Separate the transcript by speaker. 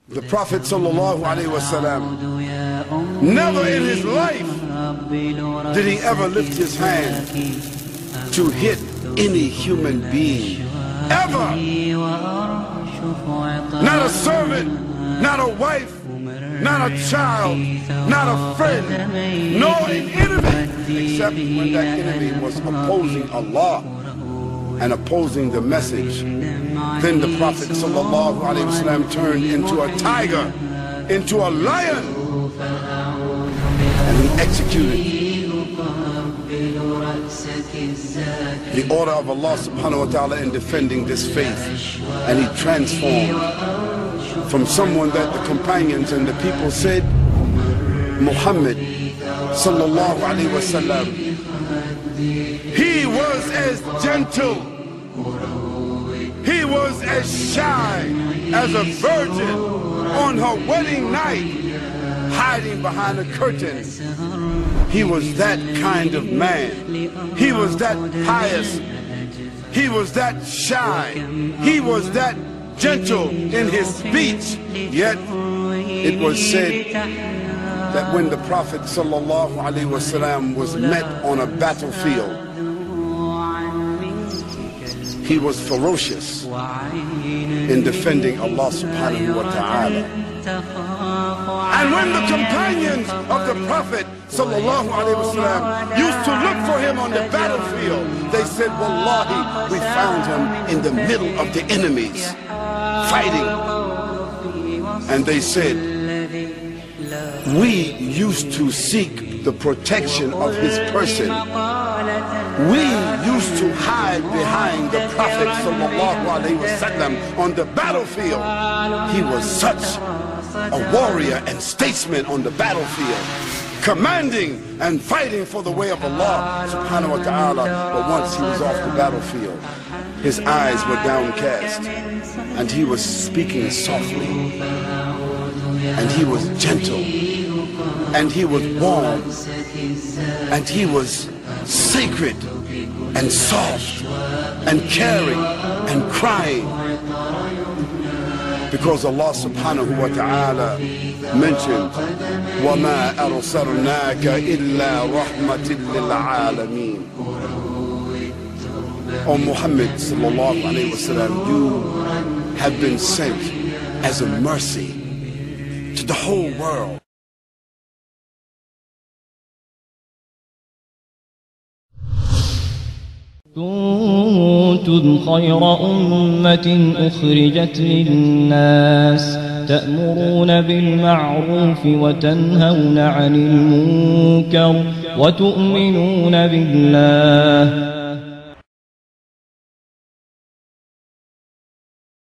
Speaker 1: The Prophet sallallahu alaihi wasallam, never in his life did he ever lift his hand to hit any human being, ever. Not a servant, not a wife, not a child, not a friend, nor an enemy, except when that enemy was opposing Allah and opposing the message. Then the Prophet sallallahu alaihi wasallam turned into a tiger, into a lion, and he executed the order of Allah subhanahu wa ta'ala in defending this faith. And he transformed from someone that the companions and the people said, Muhammad sallallahu alaihi wasallam, he was as gentle, he was as shy as a virgin on her wedding night, hiding behind a curtain. He was that kind of man. He was that pious. He was that shy. He was that gentle in his speech. Yet it was said that when the Prophet sallallahu alaihi wasallam was met on a battlefield, he was ferocious in defending Allah subhanahu wa ta'ala. And when the companions of the Prophet sallallahu alaihi wasallam used to look for him on the battlefield, they said, Wallahi, we found him in the middle of the enemies, fighting. And they said, we used to seek the protection of his person. We used to hide behind the Prophet sallallahu alaihi wasallam on the battlefield. He was such a warrior and statesman on the battlefield, commanding and fighting for the way of Allah subhanahu wa ta'ala. But once he was off the battlefield, his eyes were downcast, and he was speaking softly, and he was gentle, and he was warm, and he was sacred and soft and caring and crying, because Allah subhanahu wa ta'ala mentioned, وَمَا أَرْسَلْنَاكَ إِلَّا رَحْمَةٍ لِلْعَالَمِينَ. O Muhammad sallallahu alayhi wa sallam, you have been sent as a mercy to the whole world.
Speaker 2: كنتم خير أمة أخرجت للناس تأمرون بالمعروف وتنهون عن المنكر وتؤمنون بالله